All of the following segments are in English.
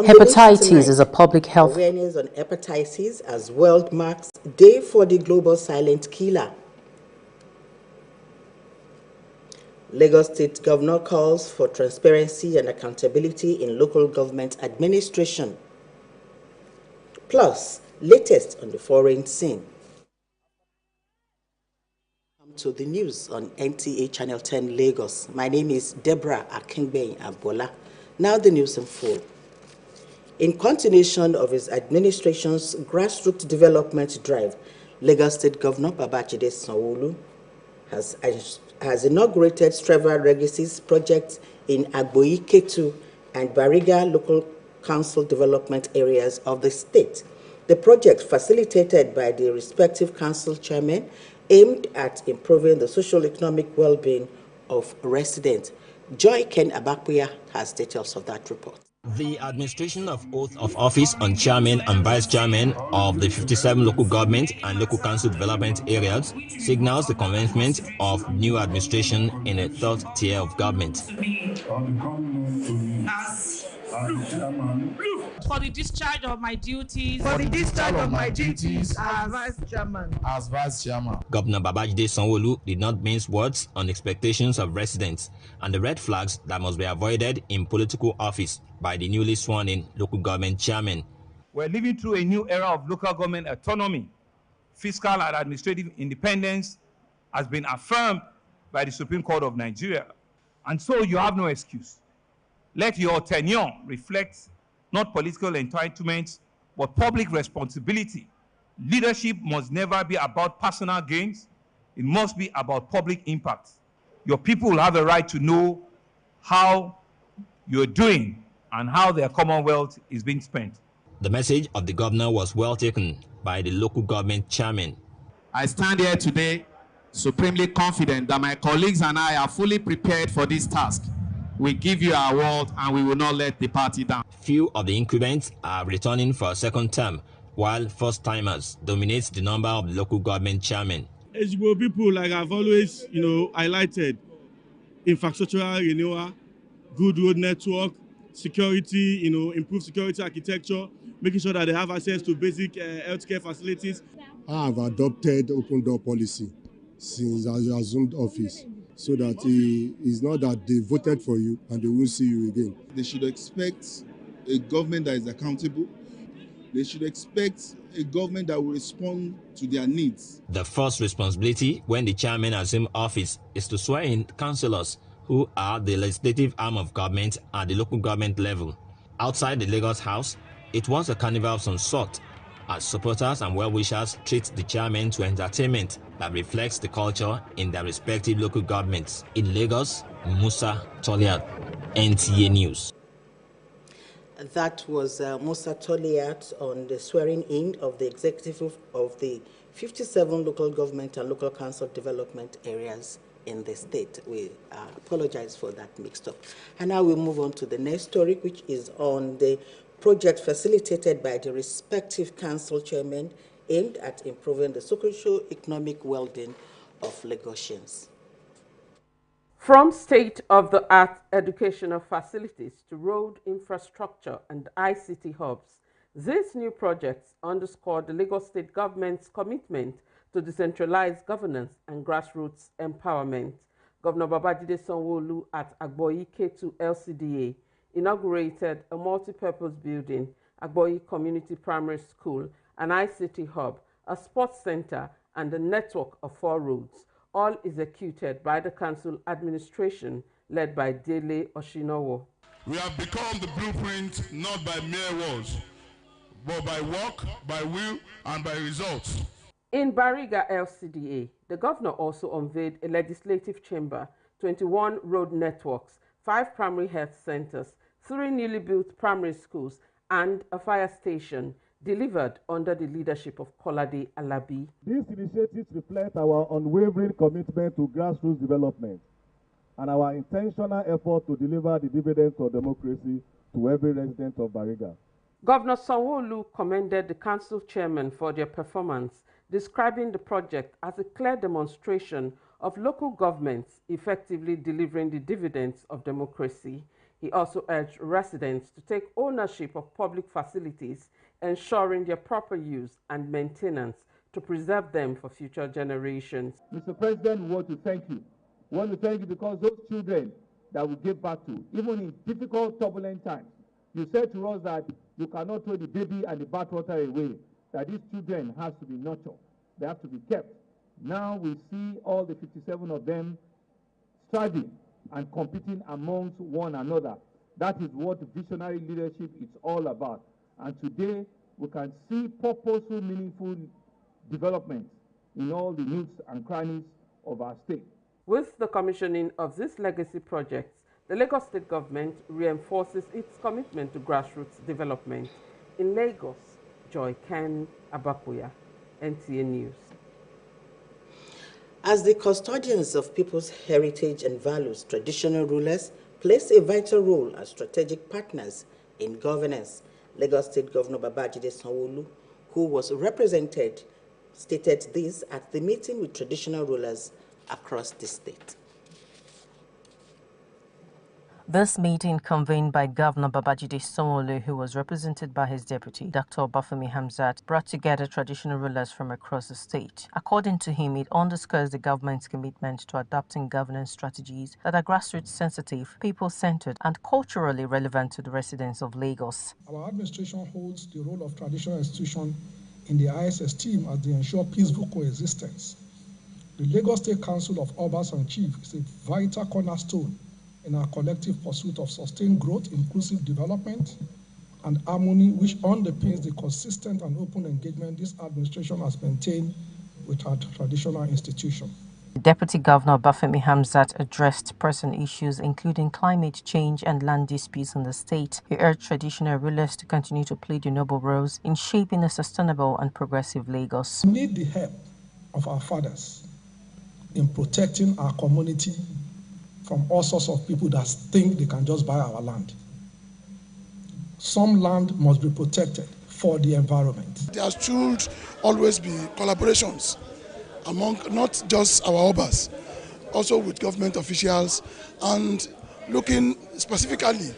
Hepatitis is a public health. Awareness on hepatitis as World marks Day for the Global Silent Killer. Lagos State Governor calls for transparency and accountability in local government administration. Plus, latest on the foreign scene. Welcome to the news on NTA Channel 10 Lagos. My name is Deborah Akingbe Abola. Now the news in full. In continuation of his administration's grassroots development drive, Lagos State Governor Babajide Sanwo-Olu has inaugurated several legacies projects in Agboyi, Ketu, and Bariga local council development areas of the state. The project, facilitated by the respective council chairmen, aimed at improving the socio-economic well-being of residents. Joy Ken Abakpuya has details of that report. The administration of oath of office on chairman and vice chairman of the 57 local government and local council development areas signals the commencement of new administration in a third tier of government. For the discharge of my duties. As vice chairman. Governor Babajide Sanwo-Olu did not mince words on expectations of residents and the red flags that must be avoided in political office by the newly sworn-in local government chairman. We're living through a new era of local government autonomy. Fiscal and administrative independence has been affirmed by the Supreme Court of Nigeria. And so you have no excuse. Let your tenure reflect not political entitlements, but public responsibility. Leadership must never be about personal gains. It must be about public impact. Your people will have a right to know how you're doing and how their commonwealth is being spent. The message of the governor was well taken by the local government chairman. I stand here today supremely confident that my colleagues and I are fully prepared for this task. We give you our word and we will not let the party down. Few of the incumbents are returning for a second term, while first-timers dominate the number of local government chairmen. Eligible people, like I've always, highlighted, infrastructural renewal, good road network, security, improved security architecture, making sure that they have access to basic healthcare facilities. I have adopted open door policy since I assumed office, so that it's not that they voted for you and they won't see you again. They should expect a government that is accountable. They should expect a government that will respond to their needs. The first responsibility when the chairman assumes office is to swear in councillors, who are the legislative arm of government at the local government level. Outside the Lagos House, it was a carnival of some sort, as supporters and well-wishers treat the chairman to entertainment that reflects the culture in their respective local governments. In Lagos, Musa Toliat, NTA News. That was Musa Toliat on the swearing-in of the executive of the 57 local government and local council development areas in the state. We apologize for that mixed up. And now we'll move on to the next story, which is on the project facilitated by the respective council chairmen aimed at improving the socio-economic well-being of Lagosians. From state-of-the-art educational facilities to road infrastructure and ICT hubs, these new projects underscore the Lagos State government's commitment to decentralized governance and grassroots empowerment. Governor Babajide Sanwo-Olu at Agboyi Ketu LCDA inaugurated a multi-purpose building, Agboyi Community Primary School, an ICT hub, a sports center, and a network of 4 roads, all executed by the council administration led by Dele Oshinowo. We have become the blueprint not by mere words, but by work, by will, and by results. In Bariga LCDA, the governor also unveiled a legislative chamber, 21 road networks, 5 primary health centers, 3 newly built primary schools, and a fire station delivered under the leadership of Kolade Alabi. These initiatives reflect our unwavering commitment to grassroots development and our intentional effort to deliver the dividends of democracy to every resident of Bariga. Governor Sanwo-Olu commended the council chairman for their performance, describing the project as a clear demonstration of local governments effectively delivering the dividends of democracy. He also urged residents to take ownership of public facilities, ensuring their proper use and maintenance to preserve them for future generations. Mr. President, we want to thank you. We want to thank you because those children that we gave back to, even in difficult, turbulent times, you said to us that you cannot throw the baby and the bathwater away, that these children have to be nurtured. They have to be kept. Now we see all the 57 of them striving and competing amongst one another. That is what visionary leadership is all about. And today, we can see purposeful, meaningful development in all the nooks and crannies of our state. With the commissioning of these legacy projects, the Lagos State government reinforces its commitment to grassroots development. In Lagos, Joy Ken Abakuya, NTA News. As the custodians of people's heritage and values, traditional rulers place a vital role as strategic partners in governance. Lagos State Governor Babajide Sanwo-Olu, who was represented, stated this at the meeting with traditional rulers across the state. This meeting, convened by Governor Babajide Sanwo-Olu, who was represented by his deputy, Dr. Obafemi Hamzat, brought together traditional rulers from across the state. According to him, it underscores the government's commitment to adopting governance strategies that are grassroots sensitive, people-centered, and culturally relevant to the residents of Lagos. Our administration holds the role of traditional institution in the highest esteem as they ensure peaceful coexistence. The Lagos State Council of Obas and Chiefs is a vital cornerstone in our collective pursuit of sustained growth, inclusive development, and harmony, which underpins the consistent and open engagement this administration has maintained with our traditional institution. Deputy Governor Obafemi Hamzat addressed pressing issues including climate change and land disputes in the state. He urged traditional rulers to continue to play their noble roles in shaping a sustainable and progressive Lagos. We need the help of our fathers in protecting our community from all sorts of people that think they can just buy our land. Some land must be protected for the environment. There should always be collaborations among not just our obas, also with government officials, and looking specifically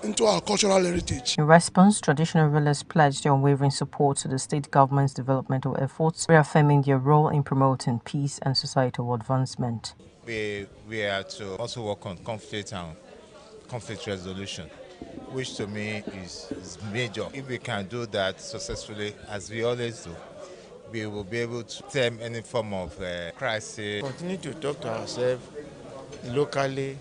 into our cultural heritage. In response, traditional rulers pledged their unwavering support to the state government's developmental efforts, reaffirming their role in promoting peace and societal advancement. We are to also work on conflict and conflict resolution, which to me is major. If we can do that successfully, as we always do, we will be able to stem any form of crisis. Continue to talk to ourselves locally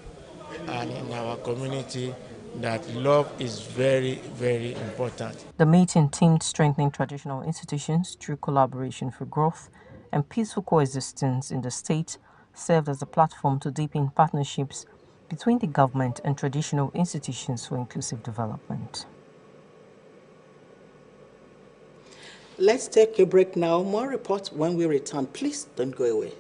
and in our community that love is very, very important. The meeting themed strengthening traditional institutions through collaboration for growth and peaceful coexistence in the state, served as a platform to deepen partnerships between the government and traditional institutions for inclusive development. Let's take a break now. More reports when we return. Please don't go away.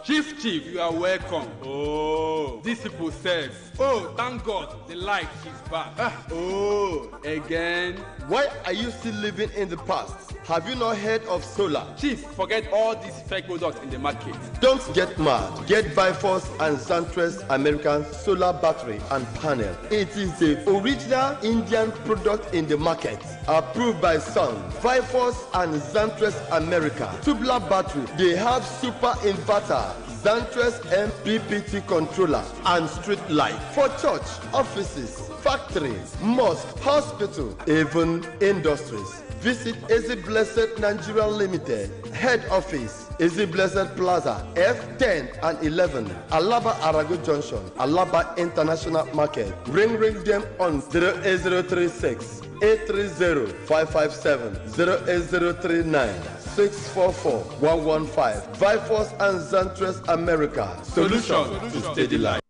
Chief, you are welcome. Oh, this people says, oh, thank God, the light is back. Oh, again. Why are you still living in the past? Have you not heard of solar? Chief, forget all these fake products in the market. Don't get mad. Get Bifrost and Zantres American solar battery and panel. It is the original Indian product in the market. Approved by Sun, Bifrost and Zantres America. Tubular battery. They have super inverter, Zantres MPPT controller, and street light for church, offices, factories, mosque, hospital, even industries. Visit Easy Blessed Nigeria Limited, head office, Easy Blessed Plaza, F10 and 11, Alaba Arago Junction, Alaba International Market. Ring them on 08036 830 557, 08039 644 115. Bifrost and Zantres America. Solution to steady life.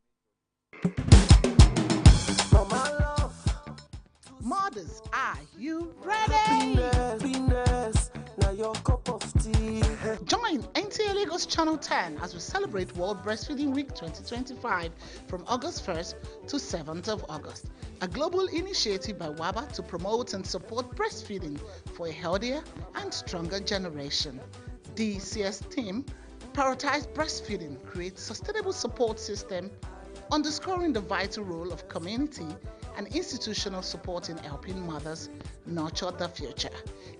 Mothers, are you ready? Now your cup of tea. Join NTA Lagos Channel 10 as we celebrate World Breastfeeding Week 2025 from August 1st to 7th of August. A global initiative by WABA to promote and support breastfeeding for a healthier and stronger generation. DCS team prioritize breastfeeding, create sustainable support system, underscoring the vital role of community and institutional support in helping mothers nurture the future.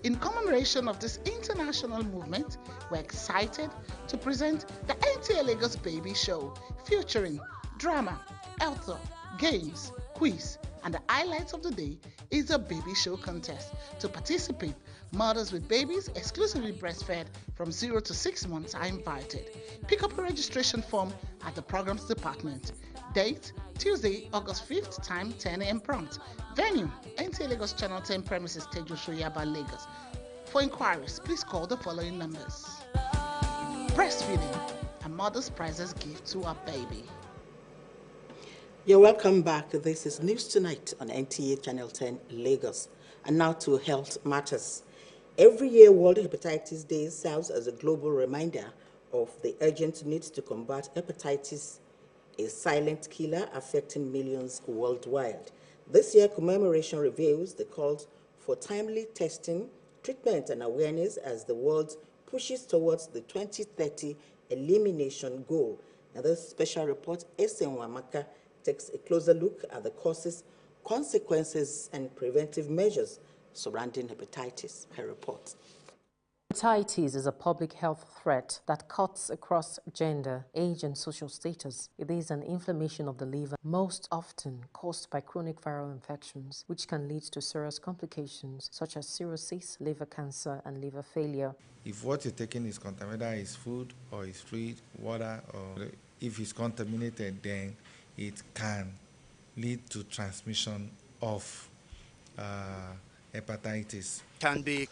In commemoration of this international movement, we're excited to present the NTA Lagos Baby Show, featuring drama, health, games, quiz, and the highlights of the day is a baby show contest. To participate, mothers with babies exclusively breastfed from 0 to 6 months are invited. Pick up a registration form at the programs department. Date, Tuesday, August 5th, time 10 a.m. prompt. Venue, NTA Lagos Channel 10 premises, Tejo Shoyaba, Lagos. For inquiries, please call the following numbers. Breastfeeding, a mother's priceless gift to her baby. You're welcome back. This is News Tonight on NTA Channel 10 Lagos. And now to health matters. Every year, World Hepatitis Day serves as a global reminder of the urgent need to combat hepatitis, a silent killer affecting millions worldwide. This year, commemoration reveals the calls for timely testing, treatment, and awareness as the world pushes towards the 2030 elimination goal. Now, this special report, Esen Wamaka, takes a closer look at the causes, consequences, and preventive measures surrounding hepatitis. Her report. Hepatitis is a public health threat that cuts across gender, age, and social status. It is an inflammation of the liver, most often caused by chronic viral infections, which can lead to serious complications such as cirrhosis, liver cancer, and liver failure. If what you're taking is contaminated, whether it's food or it's fluid, water, or if it's contaminated, then it can lead to transmission of hepatitis. Can be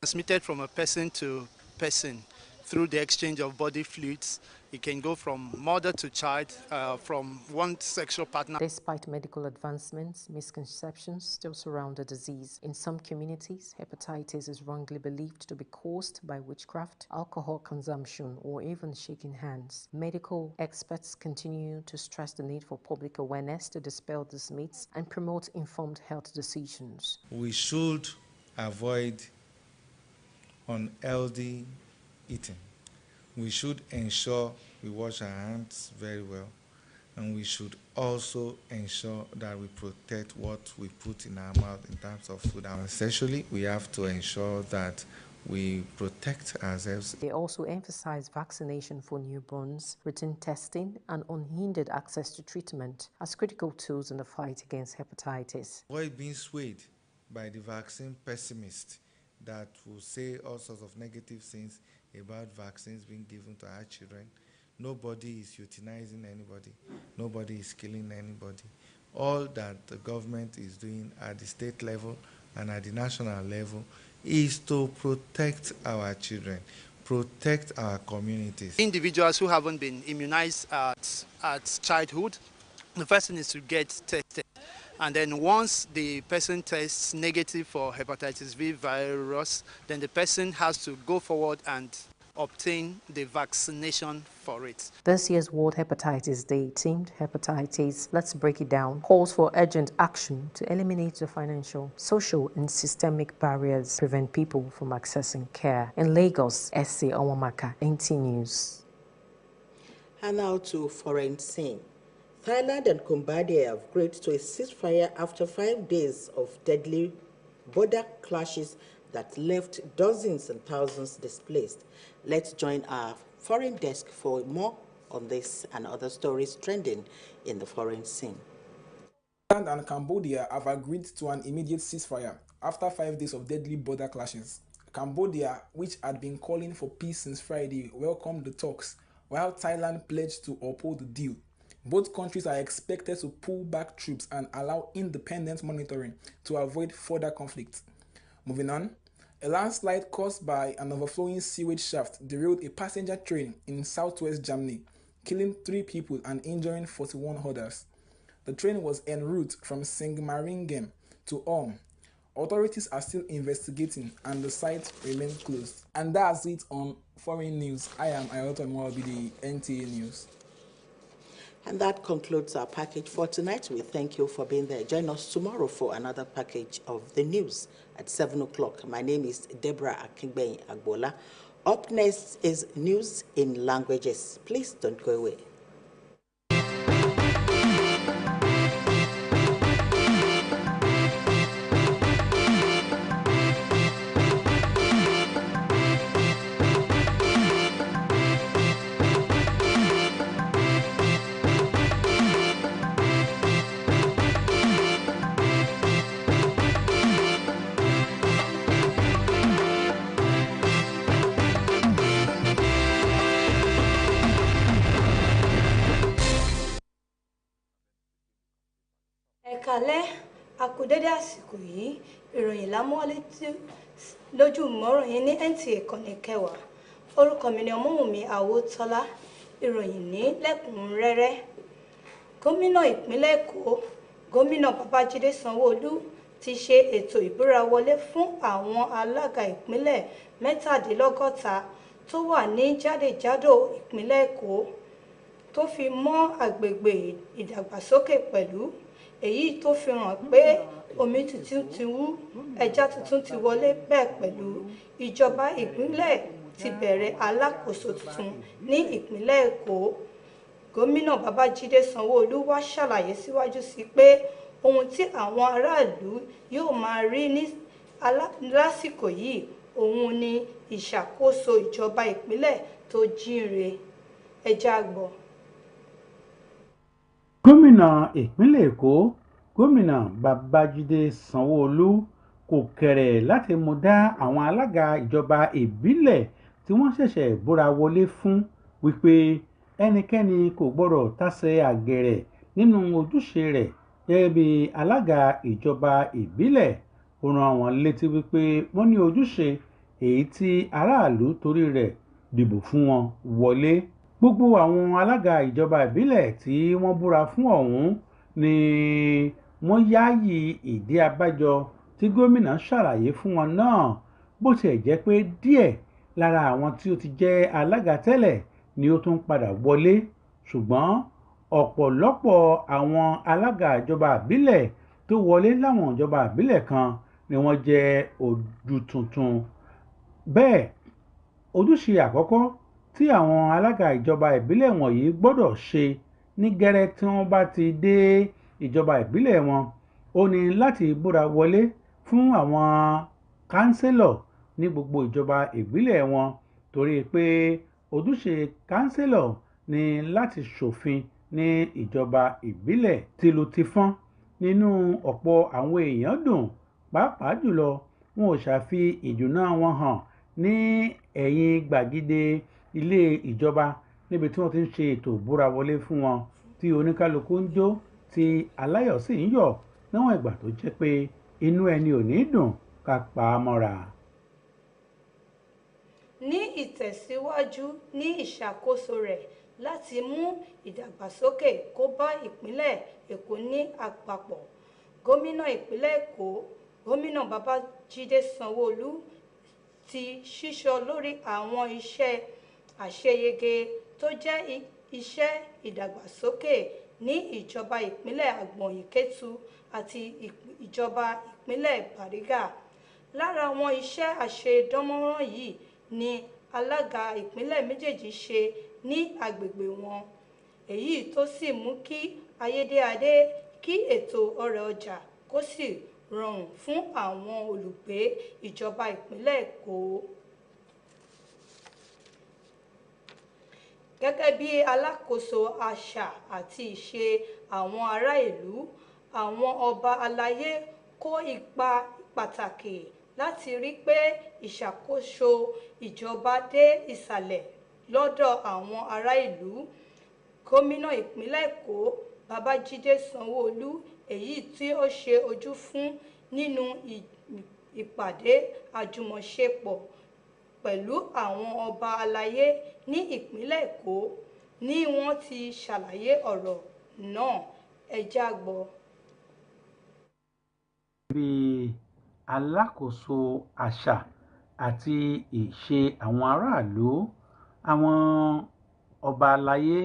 transmitted from a person to person through the exchange of body fluids. It can go from mother to child, from one sexual partner. Despite medical advancements, misconceptions still surround the disease. In some communities, hepatitis is wrongly believed to be caused by witchcraft, alcohol consumption, or even shaking hands. Medical experts continue to stress the need for public awareness to dispel these myths and promote informed health decisions. We should avoid unhealthy eating. We should ensure we wash our hands very well, and we should also ensure that we protect what we put in our mouth in terms of food. And essentially, we have to ensure that we protect ourselves. They also emphasize vaccination for newborns, routine testing, and unhindered access to treatment as critical tools in the fight against hepatitis. Avoid being swayed by the vaccine pessimists that will say all sorts of negative things about vaccines being given to our children. Nobody is euthanizing anybody. Nobody is killing anybody. All that the government is doing at the state level and at the national level is to protect our children, protect our communities. Individuals who haven't been immunized at childhood, the first thing is to get tested. And then once the person tests negative for hepatitis V virus, then the person has to go forward and obtain the vaccination for it. This year's World Hepatitis Day, themed Hepatitis, let's break it down, calls for urgent action to eliminate the financial, social, and systemic barriers prevent people from accessing care. In Lagos, Esen Wamaka, NT News. And now to foreign scene. Thailand and Cambodia have agreed to a ceasefire after 5 days of deadly border clashes that left dozens and thousands displaced. Let's join our foreign desk for more on this and other stories trending in the foreign scene. Thailand and Cambodia have agreed to an immediate ceasefire after 5 days of deadly border clashes. Cambodia, which had been calling for peace since Friday, welcomed the talks, while Thailand pledged to uphold the deal. Both countries are expected to pull back troops and allow independent monitoring to avoid further conflict. Moving on, a landslide caused by an overflowing sewage shaft derailed a passenger train in southwest Germany, killing 3 people and injuring 41 others. The train was en route from Sigmaringen to Ulm. Authorities are still investigating and the site remains closed. And that's it on foreign news. I am Ayoto Mwabidi, NTA News. And that concludes our package for tonight. We thank you for being there. Join us tomorrow for another package of the news at 7 o'clock. My name is Deborah Akingbenyi Agbola. Up next is news in languages. Please don't go away. Ẹ̀kálẹ́ akudede àsìkò yìí ìròyìn lámúlétí lójú mọ́rọ̀ yín ní NTA ìkànnì kẹwàá orúkọ mi ni Ọmọ́wùnmí Àwòtọ́lá ìròyìn ní lẹ́kùnrẹ́rẹ́ gómìnà ìpínlẹ̀ Èkó gómìnà Babájídé Sanwó-Olú ti ṣe ètò ìbúra wọlé fún àwọn alága ìpínlẹ̀ 67 tó wà ní jádejádò ìpínlẹ̀ Èkó tó fi mọ́ agbègbè ìdàgbàsókè pẹ̀lú èyí tó fi hàn pé omi tuntun ti wú ẹja tuntun ti wọlé bẹ́ẹ̀ pẹ̀lú ìjọba ìpínlẹ̀ ti bẹ̀rẹ̀ alákòóso tuntun ní ìpínlẹ̀ Èkó gómìnà Babájídé Sanwó-Olú wá ṣàlàyé síwájú sí pé ohun tí àwọn aráàlú yóò máa rí ní lásìkò yìí òun ni ìṣàkóso ìjọba ìpínlẹ̀ tó jíire ẹja gbọ́. Gómìnà ìpínlẹ̀ Èkó gómìnà Babájídé Sanwó-Olú kò kẹ̀rẹ̀ láti mú dá àwọn alága ìjọba ìbílẹ̀ tí wọ́n ṣẹ̀ṣẹ̀ búra wọlé fún wípé ẹnikẹ́ni kò gbọ́dọ̀ tásẹ̀ àgẹ̀rẹ̀ nínú ojúṣe rẹ̀ gẹ́gẹ́ bí alága ìjọba ìbílẹ̀ ó rán wọn létí wípé wọ́n ní ojúṣe èyí tí aráàlú torí rẹ̀ dìbò fún wọn wọlé. Gbogbo àwọn alága ìjọba ìbílẹ̀ tí wọ́n búra fún ọ̀hún ni wọ́n yáàyì ìdí abájọ tí gómìnà ṣàlàyé fún wọn náà bó tiẹ̀ jẹ́ pé díẹ̀ lára àwọn tí ó ti jẹ́ alága tẹ́lẹ̀ ni ó tún padà wọlé ṣùgbọ́n ọ̀pọ̀lọpọ̀ àwọn alága ìjọba ìbílẹ̀ tó wọlé láwọn ìjọba ìbílẹ̀ kan ni wọ́n jẹ́ ojú tuntun. Bẹ́ẹ̀ ojúṣe àkọ́kọ́ tí àwọn alága ìjọba ìbílẹ̀ wọ̀nyí gbọ́dọ̀ ṣe ní gẹ́rẹ́ tí wọ́n bá ti dé ìjọba ìbílẹ̀ wọn ó ní láti búra wọlé fún àwọn kánsílọ̀ ní gbogbo ìjọba ìbílẹ̀ wọn torí pé ojúṣe kánsílọ̀ ni láti ṣòfin ní ìjọba ìbílẹ̀ tìlù tìfọ́n nínú ọ̀pọ̀ àwọn èèyàn dùn pàápàá jùlọ wọn ò ṣàfi ìdùnnú wọn hàn ní ẹ̀yìn gbàgede ilé ìjọba níbi tí wọ́n ti ń ṣe ètò ìbúra wọlé fún wọn tí oníkálukú ń jó tí aláyọ̀ sì ń yọ̀ níwọ̀n ìgbà tó jẹ́ pé inú ẹni ò ní dùn ká pa á mọ́ra. Ní ìtẹ̀síwájú ní ìṣàkóso rẹ̀ láti mú ìdàgbàsókè kó bá ìpínlẹ̀ Èkó ní àpapọ̀ gómìnà ìpínlẹ̀ Èkó gómìnà Babájídé Sanwó-Olú ti ṣíṣọ lórí àwọn iṣẹ́ àṣeyege tó jẹ́ iṣẹ́ ìdàgbàsókè ní ìjọba ìpínlẹ̀ Àgbọ̀nyìn-Kétu àti ìjọba ìpínlẹ̀ Bariga. Lára àwọn iṣẹ́ àṣedánmọ́rán yìí ni alága ìpínlẹ̀ méjèèjì ṣe ní agbègbè wọn èyí tó sì mú kí ayédèadé kí ètò ọrọ̀ ọjà kó sì rọrùn fún àwọn olùgbé ìjọba ìpínlẹ̀ Èkó. Gẹ́gẹ́ bí alákòóso àṣà àti ìṣe àwọn ará ìlú àwọn ọba aláyé kó ipa pàtàkì láti rí pé ìṣàkóso ìjọba dé ìsàlẹ̀ lọ́dọ̀ àwọn ará ìlú. Gómìnà ìpínlẹ̀ Èkó Babájídé Sanwó-Olú èyí tí ó ṣe ojú fún nínú ìpàdé àjùmọ̀ṣepọ̀ pẹ̀lú àwọn ọba aláyé ní ìpínlẹ̀ Èkó ni wọ́n ti ṣàlàyé ọ̀rọ̀ náà ẹ já gbọ́. Bí alákòóso àṣà àti ìṣe àwọn aráàlú àwọn ọba aláyé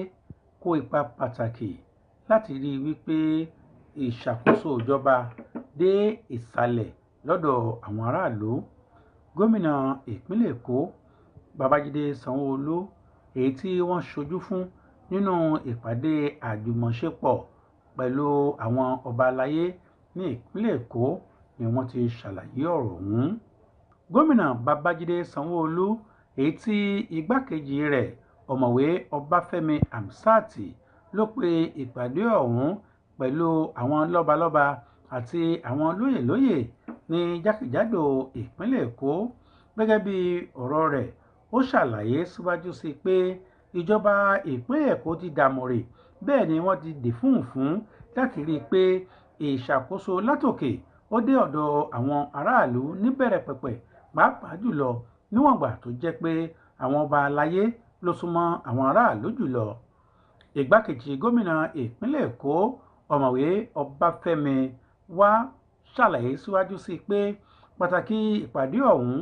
kó ipa pàtàkì láti rí wípé ìṣàkóso ìjọba dé ìsàlẹ̀ lọ́dọ̀ àwọn aráàlú. Gómìnà ìpínlẹ̀ Èkó Babájídé Sanwó-Olú èyí tí wọ́n ṣojú fún nínú ìpàdé àjùmọ̀ṣepọ̀ pẹ̀lú àwọn ọba aláyé ní ìpínlẹ̀ Èkó ni wọ́n ti ṣàlàyé ọ̀rọ̀ ọ̀hún. Gómìnà Babájídé Sanwó-Olú èyí tí igbákejì rẹ̀ ọ̀mọ̀wé Ọbáfẹ́mi Hamzat ló pe ìpàdé ọ̀hún pẹ̀lú àwọn lọ́balọ́ba àti àwọn lóyèlóyè ní jákèjádò ìpínlẹ̀ Èkó. Gẹ́gẹ́ bí ọ̀rọ̀ rẹ̀, ó ṣàlàyé síwájú sí pé ìjọba ìpínlẹ̀ Èkó ti dàmọ̀rè, bẹ́ẹ̀ ni wọ́n ti dì fún láti rí i pé ìṣàkóso látòkè ó dé ọ̀dọ̀ àwọn aráàlú níbẹ̀rẹ̀ pẹ̀pẹ̀, pàápàá jùlọ níwọ̀n ìgbà tó jẹ́ pé àwọn ọba aláyé ló súnmọ́ àwọn aráàlú jùlọ. Ìgbákejì gómìnà ìpínlẹ̀ Èkó ọ̀mọ̀wé Ọbáfẹ́mi wá ṣàlàyé síwájú sí pé pàtàkì ìpàdé ọ̀hún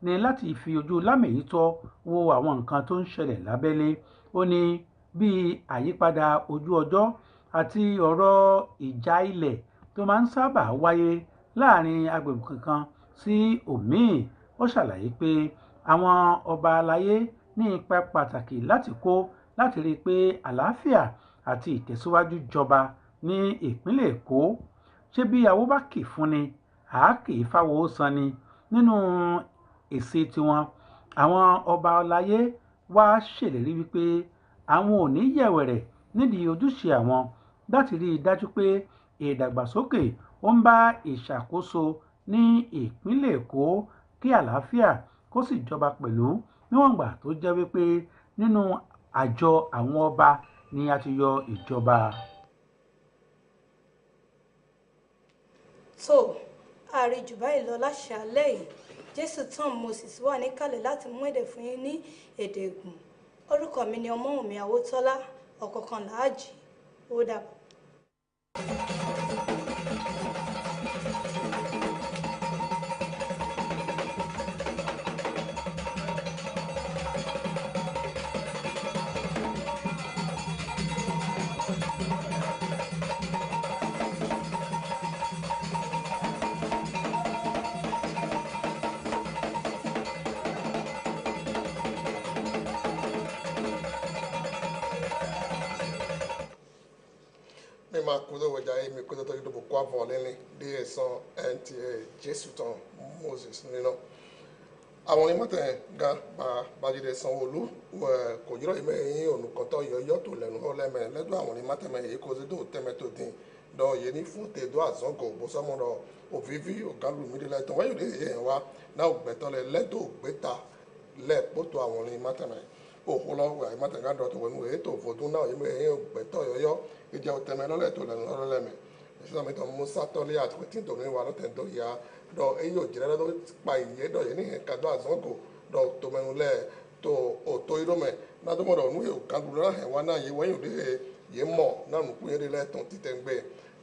ni láti fi ojú lámèyítọ́ wo àwọn nǹkan tó ń ṣẹlẹ̀ lábẹ́lé. Ó ní bíi àyípadà ojú ọjọ́ àti ọ̀rọ̀ ìjà ilẹ̀ tó máa ń sábà wáyé láàrin agbègbè kankan sí òmíì. Ó ṣàlàyé pé àwọn ọba aláyé ní ipa pàtàkì láti kó láti rí i pé àlàáfíà àti ìtẹ̀síwájú jọba ní ìpínlẹ̀ Èkó. Ṣé bí awó bá kì fún ni, àá kì í fáwọ́ ó san ni. Nínú èsì tiwọn, àwọn ọba aláyé wá ṣèlérí wípé àwọn ò ní yẹ̀wẹ̀rẹ̀ nídìí ojúṣe àwọn láti rí i dájú pé ìdàgbàsókè ó ń bá ìṣàkóso ní ìpínlẹ̀ Èkó kí àlàáfíà kó sì jọba pẹ̀lú, níwọ̀n ìgbà tó jẹ́ wípé nínú àjọ àwọn ọba ni a ti yọ ìjọba. tó àríjù báyìí lọ láṣàálẹ́ yìí. Jésù Tom Moses wà níkàlẹ̀ láti mú èdè fún yín ní èdè Ègùn. Orúkọ mi ni Ọmọ́wùnmí Awótọ́lá, ọ̀kọ̀ọ̀kan làájì. Ó dàbọ̀. ma kudo waja mi kudo to do kwa volene de son anti Jésù Tom Moses nino àwọn ni mate ga Babájídé Sanwó-Olú ko jiro ime yin onu kan to yo to lenu ho leme ledo àwọn ni mate me e ko se do teme to din do ye ni fún te do azongo bo so mo do ovivi o galu mi de le ton wa yo de ye wa na o gbe to le ledo gbeta le poto àwọn ni mate me o holo wa mate ga do to wonu e to fodun na ime yin o gbe to yo ìjà òtẹ̀mẹ́ lọ́lẹ̀ tó lẹ́nu lọ́rọ́ lẹ́mẹ̀ ìṣẹ́lẹ̀ mi tó mú sátọ́lé àtúntì tó ní wa lọ́tẹ̀ tó yá dọ̀ èyí ò jẹ́rẹ́ lọ́dọ̀ pa ìyẹ́ dọ̀ yẹn ní ẹ̀ka dọ̀ àzọ́gò dọ̀ tó mẹ́nu lẹ̀ tó òtó irọ́mẹ̀ nádọ́mọ̀dọ̀ nú èò kan gbúdọ̀ náà ẹ̀wá náà yẹ wọ́nyìn òde yẹ mọ̀ náà nùkú yẹn lẹ̀ tán títẹ̀ ń gbé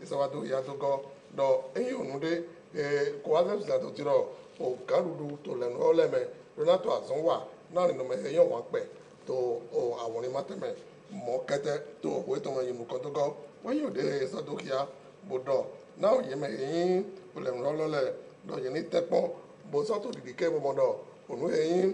ìṣẹ́wádó ìyá tó gọ́ dọ̀ èyí ò nú dé kó wá lẹ́sìn àtò tí rọ̀ òkà dúdú tó lẹ́nu ọlẹ́mẹ̀ lọ́nàtọ̀ àzọ́n wà náà nínú mẹ́ ẹ̀yàn wọn pẹ̀ tó àwọn ìmọ̀tẹ́mẹ̀ mọ kẹtẹ tó òwe tó mọ yìí nǹkan tó gọ wọn yóò dé sọdọkìá bòdọ náà yìí mẹ ẹyìn olèmíràn lọlẹ lọyìn ní tẹpọn bó sọtò dìdì kẹ bọmọdọ ònú ẹyìn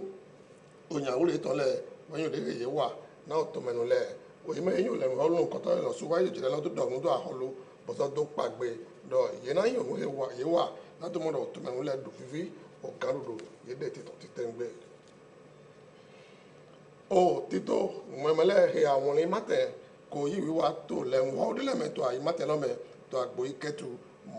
ònyàwúrẹ tọlẹ wọn yóò dé èyí wà náà tó mẹnu lẹ òyìn mẹ ẹyìn olèmíràn lọnà nǹkan tó lọ sọ wáyé jìnnà lọdún dọ̀ọ̀nù tó àhọlù bó sọtò pàgbé dọ yìí náà yìí ònú èyí wà náà tó mọdọ tó mẹnu lẹ dùn fífi ọ̀gá dòdò yìí dẹ̀ títẹ̀ ń gbé. O tito mwemele he awoni mate ko yi wiwa to le nwa odile me to ayi mate lo me to agbo iketu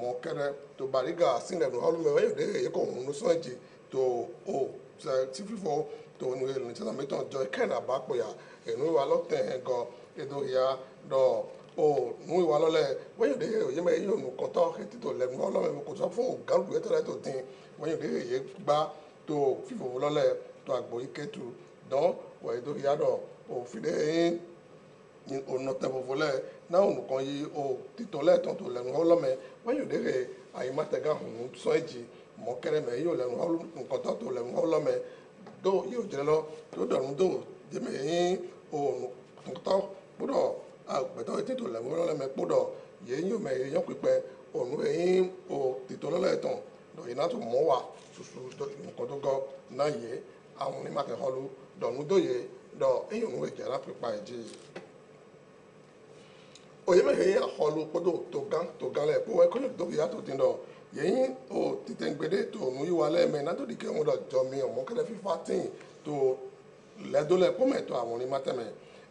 mo kere to bariga sinle no holu me we de ye ko nu so eji to o se ti fifo to nu ele nta me to joy ken abapo ya enu wa lo ten go edo ya do o nu wa lo le we de ye me yo nu ko to he ti to le nwa lo me ko so fun garu e to le to tin we de ye gba to fifo lo le to agbo iketu don wọ́n ètò ìyàdọ̀ òfìdé yín ọ̀nà tẹ̀fọ̀fọ̀lẹ̀ náà nǹkan yìí ó títọ́ lẹ́ẹ̀tọ́ tó lẹ́nu ọlọ́mẹ wọ́n yóò dé àyèmátẹ̀gà ọ̀hún sọ èjì mọ́ kẹrẹmẹ yóò lẹ́nu nǹkan tó tó lẹ́nu ọlọ́mẹ tó yóò jẹ́ lọ tó dọ̀rùn tó jẹ́mẹ̀ yín òun tó gbọ́dọ̀ àgbẹ̀tọ́ títò lẹ́nu ọlọ́mẹ gbọ́dọ̀ yẹ́n yóò mẹ yẹ́n pípẹ́ òun yín ó títọ́ lọ́lẹ́ẹ̀tàn lọ́yìn náà tó mọ́ wà ṣoṣo nǹkan tó gọ́ náà yẹ àwọn onímọ̀tẹ̀họ́lù nudoye do eyun we jara pipa eji oye me he aholu podo to gan le po e ko do ya to tin do yeyin o titengbede to nu yiwa le me na to di ke mo do jo mi o mo kele fi 14 to le do le po me to àwọn ni mateme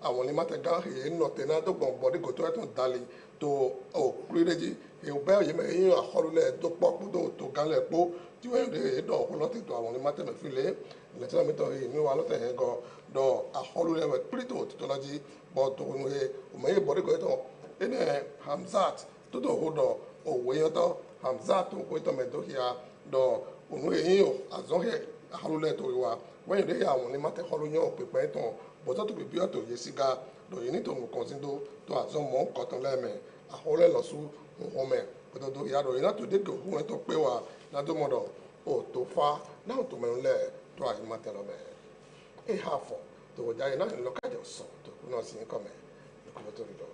àwọn ni matega he no te na do gbon body go to e to dali to o prireji e o be oye me yin aholu le do po podo to gan le po ti we de do ko lo ti to àwọn ni mateme fi le tí wọ́n mi tọ́ yìí mi wà lọ́tẹ̀ yẹn gan dọ̀ àhọ́lù lẹ́wẹ̀ pírítò títọ́lájí bọ́ tó nu he òmò yìí bọ́dé gọ́yẹ́ tán ẹni Hamzat tó tó hó dọ̀ òwe yẹn tán Hamzat tó kó tán mẹ́tọ́ hìá dọ̀ ònu yìí yìí àzọ́ hẹ àhọ́lù lẹ́ tó wà wọ́n yìí dé yà àwọn onímọ̀tẹ́ họ́lù yẹn pípẹ́ tán bọ́tọ́ tó bíbí ọ̀tọ̀ yẹ síga dọ̀ yìí nítorí nǹkan sí tó àzọ́ mọ́ kọ́tàn lẹ́mẹ̀ àhọ́lù lẹ́ lọ́sù ọmọ bọ́tọ́ tó yà dọ̀ yìí náà tó dé gòkú wọn tó pé wa náà tó mọ̀ dọ̀ ò tó fa náà tó mẹ́rin lẹ́ẹ̀ to a ma tẹlọ mẹ e ha fọ to o ja ina lo ka jo so to ku no sin ko me ko to ri do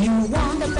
You want the best.